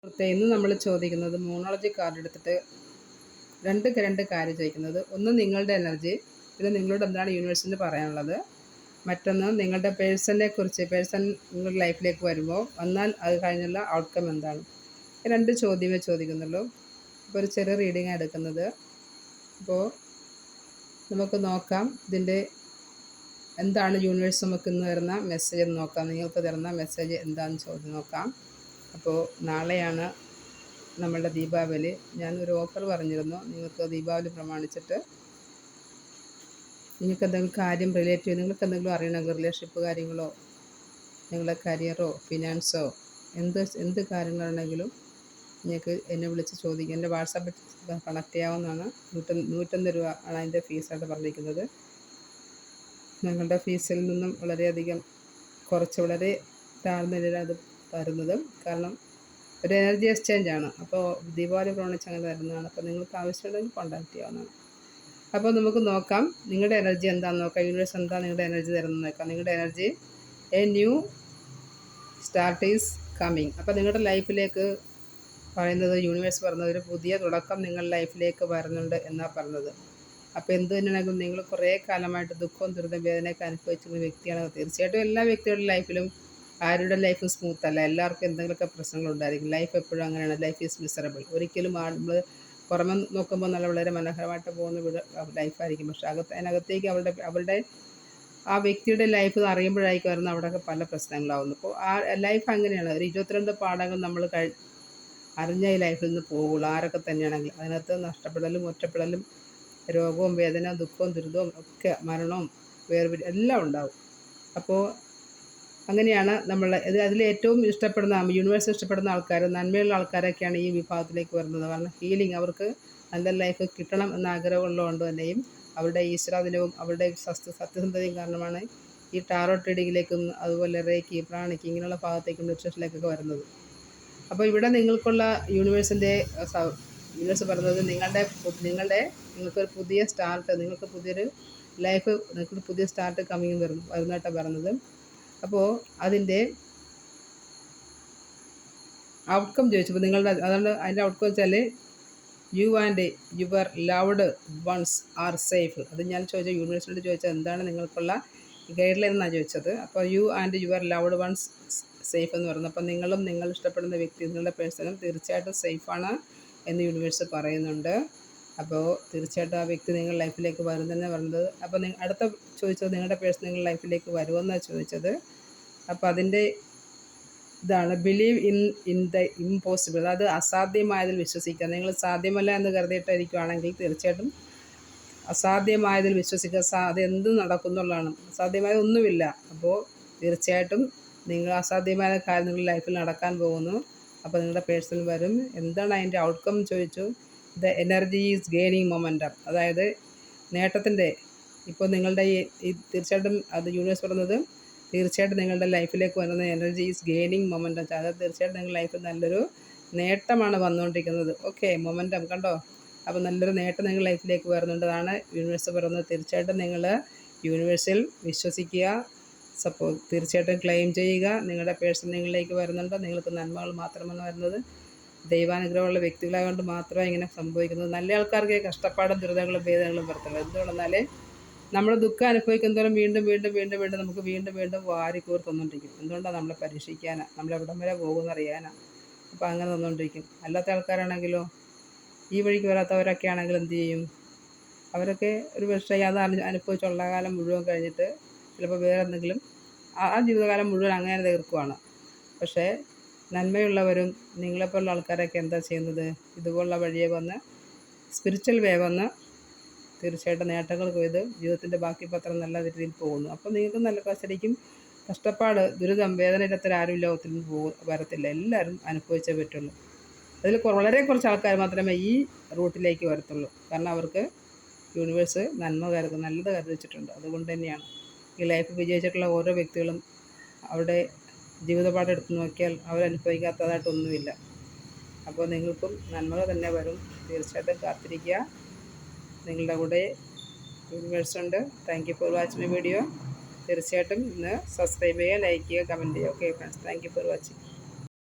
ഇന്ന് നമ്മൾ ചോദിക്കുന്നത് മോണോളജി കാർഡ് എടുത്തിട്ട് രണ്ട് കാര്യം ചോദിക്കുന്നത്. ഒന്ന് നിങ്ങളുടെ എനർജി, പിന്നെ നിങ്ങളോട് എന്താണ് യൂണിവേഴ്സിന് പറയാനുള്ളത്. മറ്റൊന്ന് നിങ്ങളുടെ പേഴ്സണിനെ കുറിച്ച്, പേഴ്സൺ നിങ്ങളുടെ ലൈഫിലേക്ക് വന്നാൽ അത് കഴിഞ്ഞുള്ള ഔട്ട്കം എന്താണ്. രണ്ട് ചോദ്യമേ ചോദിക്കുന്നുള്ളൂ. അപ്പോൾ ഒരു ചെറിയ റീഡിങ്ങാണ് എടുക്കുന്നത്. അപ്പോൾ നമുക്ക് നോക്കാം ഇതിൻ്റെ എന്താണ് യൂണിവേഴ്സ് നമുക്ക് ഇന്ന് തരുന്ന മെസ്സേജ് എന്ന് നോക്കാം. നിങ്ങൾക്ക് തരുന്ന മെസ്സേജ് എന്താണെന്ന് ചോദിച്ച് നോക്കാം. അപ്പോൾ നാളെയാണ് നമ്മളുടെ ദീപാവലി. ഞാനൊരു ഓഫർ പറഞ്ഞിരുന്നു. നിങ്ങൾക്ക് ദീപാവലി പ്രമാണിച്ചിട്ട് നിങ്ങൾക്ക് എന്തെങ്കിലും കാര്യം റിലേറ്റ് ചെയ്ത് നിങ്ങൾക്ക് എന്തെങ്കിലും അറിയണമെങ്കിൽ റിലേഷൻഷിപ്പ് കാര്യങ്ങളോ നിങ്ങളുടെ കരിയറോ ഫിനാൻസോ എന്ത് കാര്യങ്ങളാണെങ്കിലും നിങ്ങൾക്ക് എന്നെ വിളിച്ച് ചോദിക്കുക. എൻ്റെ വാട്സാപ്പിൽ കണക്ട് ചെയ്യാവുന്നതാണ്. 150 രൂപ ആണ് അതിൻ്റെ ഫീസായിട്ട് പറഞ്ഞിരിക്കുന്നത്. ഞങ്ങളുടെ ഫീസിൽ നിന്നും വളരെയധികം കുറച്ച് വളരെ താഴ്ന്ന നിലയിലാണ് അത് തരുന്നത്. കാരണം ഒരു എനർജി എക്സ്ചേഞ്ച് ആണ്. അപ്പോൾ ദീപാവലി പ്രമാണിച്ച് അങ്ങനെ തരുന്നതാണ്. അപ്പോൾ നിങ്ങൾക്ക് ആവശ്യമുണ്ടെങ്കിൽ കോൺടാക്ട് ചെയ്യാവുന്നതാണ്. അപ്പോൾ നമുക്ക് നോക്കാം നിങ്ങളുടെ എനർജി എന്താണെന്ന് നോക്കാം. യൂണിവേഴ്സ് എന്താ നിങ്ങളുടെ എനർജി തരുന്നത് നോക്കാം. നിങ്ങളുടെ energy A new start is coming. അപ്പോൾ നിങ്ങളുടെ ലൈഫിലേക്ക് പറയുന്നത് യൂണിവേഴ്സ് പറഞ്ഞത് ഒരു പുതിയ തുടക്കം നിങ്ങളുടെ ലൈഫിലേക്ക് വരുന്നുണ്ട് എന്നാണ് പറഞ്ഞത്. അപ്പോൾ എന്ത് തന്നെയാണെങ്കിലും നിങ്ങൾ കുറേ കാലമായിട്ട് ദുഃഖവും ദുരിതം വേദനയൊക്കെ അനുഭവിച്ചിരുന്ന വ്യക്തിയാണ്. തീർച്ചയായിട്ടും എല്ലാ വ്യക്തികളുടെ ലൈഫിലും ആരുടെ ലൈഫും സ്മൂത്ത് അല്ല. എല്ലാവർക്കും എന്തെങ്കിലുമൊക്കെ പ്രശ്നങ്ങളുണ്ടായിരിക്കും. ലൈഫ് എപ്പോഴും അങ്ങനെയാണ്. Life is miserable. ഒരിക്കലും നമ്മൾ പുറമെ നോക്കുമ്പോൾ വളരെ മനോഹരമായിട്ട് പോകുന്ന ലൈഫായിരിക്കും. പക്ഷേ അതിനകത്തേക്ക് അവരുടെ ആ വ്യക്തിയുടെ ലൈഫ് അറിയുമ്പോഴായിരിക്കും വരുന്ന അവിടെയൊക്കെ പല പ്രശ്നങ്ങളാവുന്നു. അപ്പോൾ ആ ലൈഫ് അങ്ങനെയാണ്. ഒരു 22 പാഠങ്ങൾ നമ്മൾ അറിഞ്ഞ ഈ ലൈഫിൽ നിന്ന് പോകുള്ളൂ. ആരൊക്കെ തന്നെയാണെങ്കിൽ അതിനകത്ത് നഷ്ടപ്പെടലും ഒറ്റപ്പെടലും രോഗവും വേദന ദുഃഖവും ദുരിതവും ഒക്കെ മരണവും വേർപിരി എല്ലാം ഉണ്ടാവും. അപ്പോൾ അങ്ങനെയാണ് അതിൽ ഏറ്റവും ഇഷ്ടപ്പെടുന്ന യൂണിവേഴ്സ് ഇഷ്ടപ്പെടുന്ന ആൾക്കാർ നന്മയുള്ള ആൾക്കാരൊക്കെയാണ് ഈ വിഭാഗത്തിലേക്ക് വരുന്നത്. കാരണം ഹീലിംഗ് അവർക്ക് നല്ല ലൈഫ് കിട്ടണം എന്ന ആഗ്രഹമുള്ളതുകൊണ്ട് തന്നെയും അവരുടെ ഈശ്വരാധീനവും അവരുടെ സത്യസന്ധതയും കാരണമാണ് ഈ ടാറോട്ട് റീഡിങ്ങിലേക്കും അതുപോലെ റേക്കി പ്രാണിക്ക് ഇങ്ങനെയുള്ള ഭാഗത്തേക്കും ന്യൂട്രീഷനിലേക്കൊക്കെ വരുന്നത്. അപ്പോൾ ഇവിടെ നിങ്ങൾക്കുള്ള യൂണിവേഴ്സ് പറയുന്നത് നിങ്ങൾക്കൊരു പുതിയ സ്റ്റാർട്ട്, നിങ്ങൾക്ക് പുതിയൊരു ലൈഫ്, നിങ്ങൾക്ക് പുതിയ സ്റ്റാർട്ട് കമ്മിങ് വരുന്നതായിട്ടാണ് പറയുന്നത്. അപ്പോൾ അതിൻ്റെ ഔട്ട്കം ചോദിച്ചപ്പോൾ അതാണ് അതിൻ്റെ ഔട്ട്കം വെച്ചാൽ you and your loved ones are safe. അത് ഞാൻ യൂണിവേഴ്സിനോട് ചോദിച്ചത് എന്താണ് നിങ്ങൾക്കുള്ള ഗൈഡ് ലൈൻ എന്നാണ് ചോദിച്ചത്. അപ്പോൾ you and your loved once safe എന്ന് പറയുന്നത് അപ്പോൾ നിങ്ങളും നിങ്ങൾ ഇഷ്ടപ്പെടുന്ന വ്യക്തി നിങ്ങളുടെ പേഴ്സണും തീർച്ചയായിട്ടും സേഫാണ് എന്ന് യൂണിവേഴ്സ് പറയുന്നുണ്ട്. അപ്പോൾ തീർച്ചയായിട്ടും ആ വ്യക്തി നിങ്ങളുടെ ലൈഫിലേക്ക് വരുന്നതെന്ന് പറയുന്നത്. അപ്പോൾ അടുത്ത ചോദിച്ചത് നിങ്ങളുടെ പേഴ്സൺ നിങ്ങളുടെ ലൈഫിലേക്ക് വരുമെന്നാണ് ചോദിച്ചത്. അപ്പോൾ അതിൻ്റെ ഇതാണ് ബിലീവ് ഇൻ ദ ഇമ്പോസിബിൾ. അതായത് അസാധ്യമായതിൽ വിശ്വസിക്കുക. നിങ്ങൾ സാധ്യമല്ല എന്ന് കരുതിയിട്ടായിരിക്കുകയാണെങ്കിൽ തീർച്ചയായിട്ടും അസാധ്യമായതിൽ വിശ്വസിക്കുക. അത് എന്ത് നടക്കുന്നുള്ളതാണ്. അസാധ്യമായ ഒന്നുമില്ല. അപ്പോൾ തീർച്ചയായിട്ടും നിങ്ങൾ അസാധ്യമായ കാര്യം നിങ്ങളുടെ ലൈഫിൽ നടക്കാൻ പോകുന്നു. അപ്പോൾ നിങ്ങളുടെ പേഴ്സൺ വരും. എന്താണ് അതിൻ്റെ ഔട്ട്കം ചോദിച്ചു. The energy is gaining momentum. അതായത് നേട്ടത്തിൻ്റെ ഇപ്പോൾ നിങ്ങളുടെ ഈ തീർച്ചയായിട്ടും അത് യൂണിവേഴ്സ് പറയുന്നത് തീർച്ചയായിട്ടും നിങ്ങളുടെ ലൈഫിലേക്ക് വരുന്ന എനർജി ഈസ് ഗെയിനിങ് മൊമെൻറ്റം. അതായത് തീർച്ചയായിട്ടും നിങ്ങളുടെ ലൈഫിൽ നല്ലൊരു നേട്ടമാണ് വന്നുകൊണ്ടിരിക്കുന്നത്. ഓക്കെ, മൊമെൻറ്റം കണ്ടോ. അപ്പോൾ നല്ലൊരു നേട്ടം നിങ്ങളുടെ ലൈഫിലേക്ക് വരുന്നുണ്ടെന്നാണ് യൂണിവേഴ്സ് പറയുന്നത്. തീർച്ചയായിട്ടും നിങ്ങൾ യൂണിവേഴ്സിൽ വിശ്വസിക്കുക. തീർച്ചയായിട്ടും ക്ലെയിം ചെയ്യുക. നിങ്ങളുടെ പേഴ്സൺ നിങ്ങളിലേക്ക് വരുന്നുണ്ട്. നിങ്ങൾക്ക് നന്മകൾ മാത്രമാണ് വരുന്നത്. ദൈവാനുഗ്രഹമുള്ള വ്യക്തികളായതുകൊണ്ട് മാത്രമേ ഇങ്ങനെ സംഭവിക്കുന്നത്. നല്ല ആൾക്കാർക്ക് കഷ്ടപ്പാടും ദുരിതങ്ങളും വേദനകളും വരത്തുള്ളൂ. എന്തുകൊണ്ടെന്നാൽ നമ്മൾ ദുഃഖം അനുഭവിക്കുന്നതോറും വീണ്ടും വീണ്ടും വീണ്ടും വീണ്ടും നമുക്ക് വീണ്ടും വീണ്ടും വാരിക്കൂർ തന്നുകൊണ്ടിരിക്കും. എന്തുകൊണ്ടാണ് നമ്മളെ പരീക്ഷിക്കാനാണ്, നമ്മളെവിടം വരെ പോകുമെന്ന് അറിയാനാണ്. അപ്പോൾ അങ്ങനെ തന്നുകൊണ്ടിരിക്കും. അല്ലാത്ത ആൾക്കാരാണെങ്കിലോ ഈ വഴിക്ക് വരാത്തവരൊക്കെ ആണെങ്കിൽ എന്ത് ചെയ്യും? അവരൊക്കെ ഒരു പക്ഷേ അത് അനുഭവിച്ചുള്ള കാലം മുഴുവൻ കഴിഞ്ഞിട്ട് ചിലപ്പോൾ വേറെ എന്തെങ്കിലും ആ ജീവിതകാലം മുഴുവൻ അങ്ങനെ തീർക്കുവാണ്. പക്ഷേ നന്മയുള്ളവരും നിങ്ങളെപ്പോലുള്ള ആൾക്കാരൊക്കെ എന്താ ചെയ്യുന്നത്? ഇതുപോലുള്ള വഴിയെ വന്ന് സ്പിരിച്വൽ വേ വന്ന് തീർച്ചയായിട്ടും നേട്ടങ്ങൾ കൊയ്ത് ജീവിതത്തിൻ്റെ ബാക്കി പത്രം നല്ല രീതിയിൽ പോകുന്നു. അപ്പോൾ നിങ്ങൾക്ക് നല്ല ശരിക്കും കഷ്ടപ്പാട് ദുരിതം വേദന ഇല്ലാത്തൊരാരും ലോകത്തിൽ വരത്തില്ല. എല്ലാവരും അനുഭവിച്ചേ പറ്റുള്ളൂ. അതിൽ വളരെ കുറച്ച് ആൾക്കാർ മാത്രമേ ഈ റൂട്ടിലേക്ക് വരത്തുള്ളൂ. കാരണം അവർക്ക് യൂണിവേഴ്സ് നല്ലത് കരുതിച്ചിട്ടുണ്ട്. അതുകൊണ്ട് തന്നെയാണ് ഈ ലൈഫ് വിജയിച്ചിട്ടുള്ള ഓരോ വ്യക്തികളും അവരുടെ ജീവിതപാഠം എടുത്ത് നോക്കിയാൽ അവരനുഭവിക്കാത്തതായിട്ടൊന്നുമില്ല. അപ്പോൾ നിങ്ങൾക്കും നന്മകൾ തന്നെ വരും. തീർച്ചയായിട്ടും കാത്തിരിക്കുക. നിങ്ങളുടെ കൂടെ യൂണിവേഴ്സ് ഉണ്ട്. Thank you for watching my video. തീർച്ചയായിട്ടും ഇന്ന് സബ്സ്ക്രൈബ് ചെയ്യുക, ലൈക്ക് ചെയ്യുക, കമൻറ്റ് ചെയ്യുക. Okay friends, thank you for watching.